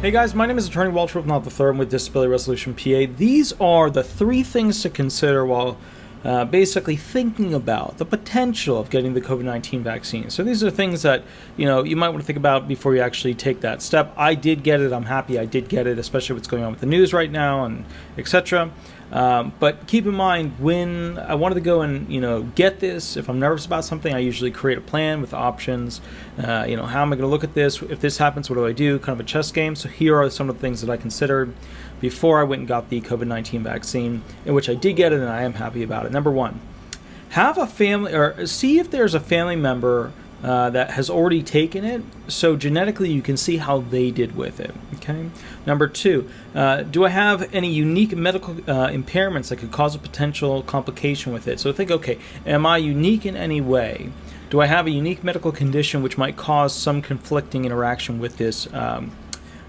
Hey guys, my name is Attorney Walter Not the Third with Disability Resolution PA. These are the 3 things to consider while basically thinking about the potential of getting the COVID-19 vaccine. So these are things that you might want to think about before you actually take that step. I did get it. I'm happy I did get it, especially what's going on with the news right now and etc. But keep in mind, when I wanted to go and get this, if I'm nervous about something, I usually create a plan with options. How am I going to look at this? If this happens, what do I do? Kind of a chess game. So here are some of the things that I considered before I went and got the COVID-19 vaccine, in which I did get it and I am happy about it. Number 1, have a family, or see if there's a family member that has already taken it, so genetically you can see how they did with it. Okay. Number 2, do I have any unique medical impairments that could cause a potential complication with it? So think, okay, am I unique in any way? Do I have a unique medical condition which might cause some conflicting interaction with this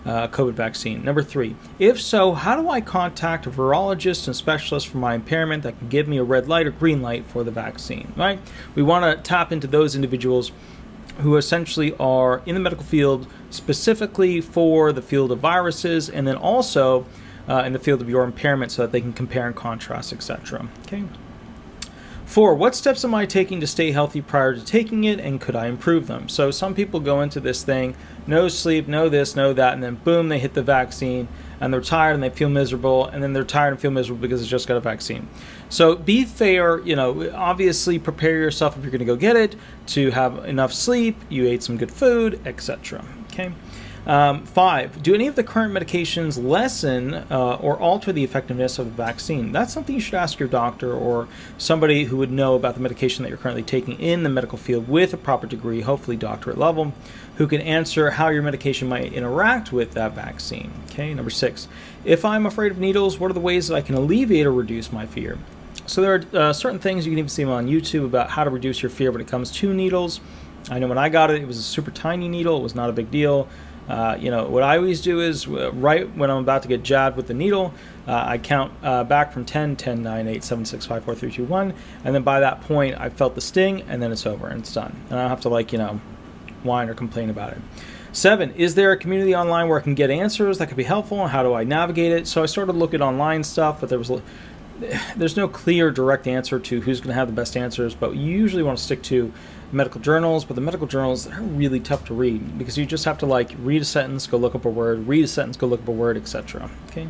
COVID vaccine? Number 3, if so, how do I contact a virologist and specialist for my impairment that can give me a red light or green light for the vaccine, right? We want to tap into those individuals who essentially are in the medical field specifically for the field of viruses, and then also in the field of your impairment, so that they can compare and contrast, etc. Okay. 4, what steps am I taking to stay healthy prior to taking it, and could I improve them? So some people go into this thing, no sleep, no this, no that, and then boom, they hit the vaccine, and they're tired and they feel miserable, and then they're tired and feel miserable because they just got a vaccine. So be fair, obviously prepare yourself if you're going to go get it, to have enough sleep, you ate some good food, etc. Okay. 5, do any of the current medications lessen or alter the effectiveness of the vaccine? That's something you should ask your doctor or somebody who would know about the medication that you're currently taking in the medical field with a proper degree, hopefully doctorate level, who can answer how your medication might interact with that vaccine. Okay. Number 6, if I'm afraid of needles, what are the ways that I can alleviate or reduce my fear? So there are certain things, you can even see them on YouTube, about how to reduce your fear when it comes to needles. I know when I got it, it was a super tiny needle. It was not a big deal. What I always do is right when I'm about to get jabbed with the needle, I count back from 10, 9, 8, 7, 6, 5, 4, 3, 2, 1. And then by that point, I felt the sting, and then it's over and it's done. And I don't have to whine or complain about it. 7, is there a community online where I can get answers that could be helpful, and how do I navigate it? So I started to look at online stuff, but there's no clear direct answer to who's going to have the best answers, but you usually want to stick to medical journals. But the medical journals are really tough to read because you just have to read a sentence, go look up a word, read a sentence, go look up a word, etc. Okay.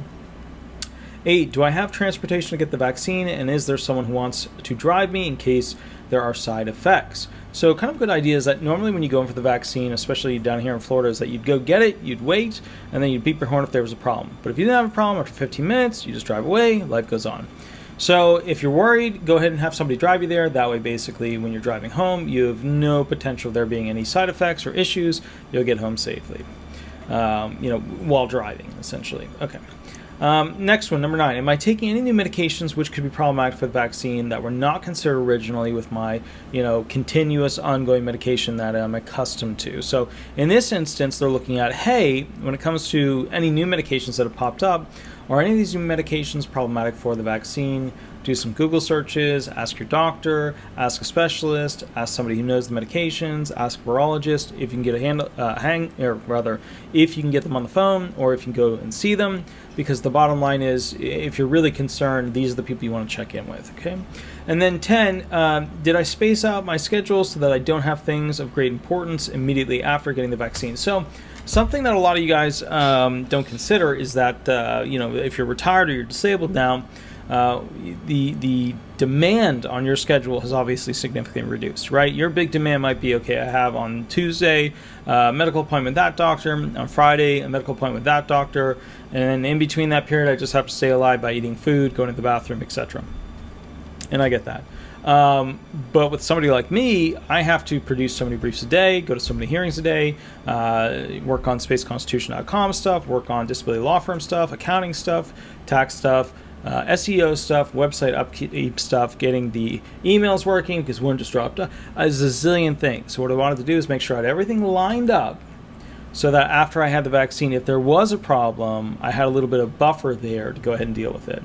8, do I have transportation to get the vaccine, and is there someone who wants to drive me in case there are side effects? So kind of good idea is that normally when you go in for the vaccine, especially down here in Florida, is that you'd go get it, you'd wait, and then you'd beep your horn if there was a problem. But if you didn't have a problem, after 15 minutes, you just drive away, life goes on. So if you're worried, go ahead and have somebody drive you there. That way, basically, when you're driving home, you have no potential of there being any side effects or issues. You'll get home safely, while driving, essentially. Okay. Next one, number 9. Am I taking any new medications which could be problematic for the vaccine that were not considered originally with my, continuous ongoing medication that I'm accustomed to? So in this instance, they're looking at, hey, when it comes to any new medications that have popped up, are any of these new medications problematic for the vaccine? Do some Google searches, ask your doctor, ask a specialist, ask somebody who knows the medications, ask a virologist if you can get if you can get them on the phone, or if you can go and see them, because the bottom line is, if you're really concerned, these are the people you want to check in with, okay? And then 10, did I space out my schedule so that I don't have things of great importance immediately after getting the vaccine? So something that a lot of you guys don't consider is that, if you're retired or you're disabled now, the demand on your schedule has obviously significantly reduced, right? Your big demand might be, okay, I have on Tuesday medical appointment with that doctor, on Friday a medical appointment with that doctor, and then in between that period I just have to stay alive by eating food, going to the bathroom, etc. And I get that. But with somebody like me, I have to produce so many briefs a day, go to so many hearings a day, work on spaceconstitution.com stuff, work on disability law firm stuff, accounting stuff, tax stuff, SEO stuff, website upkeep stuff, getting the emails working because one just dropped, a zillion things. So what I wanted to do is make sure I had everything lined up so that after I had the vaccine, if there was a problem, I had a little bit of buffer there to go ahead and deal with it.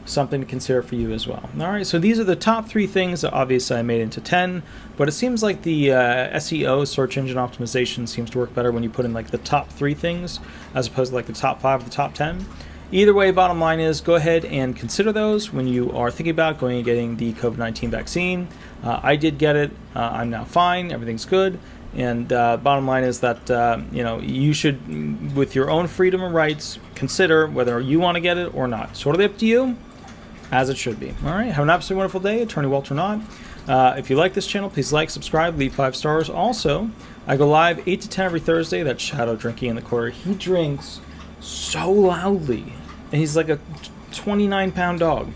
something to consider for you as well. All right, so these are the top 3 things that obviously I made into 10, but it seems like the SEO, search engine optimization, seems to work better when you put in like the top 3 things as opposed to like the top 5 or the top 10. Either way, bottom line is go ahead and consider those when you are thinking about going and getting the COVID-19 vaccine. I did get it. I'm now fine. Everything's good. And bottom line is that you should, with your own freedom and rights, consider whether you want to get it or not. It's totally up to you, as it should be. All right, have an absolutely wonderful day. Attorney Walter Knott. If you like this channel, please like, subscribe, leave 5 stars. Also, I go live 8 to 10 every Thursday. That's Shadow drinking in the corner. He drinks so loudly, and he's like a 29-pound dog.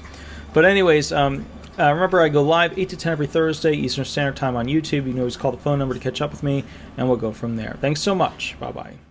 But anyways, remember, I go live 8 to 10 every Thursday, Eastern Standard Time on YouTube. You can always call the phone number to catch up with me, and we'll go from there. Thanks so much. Bye-bye.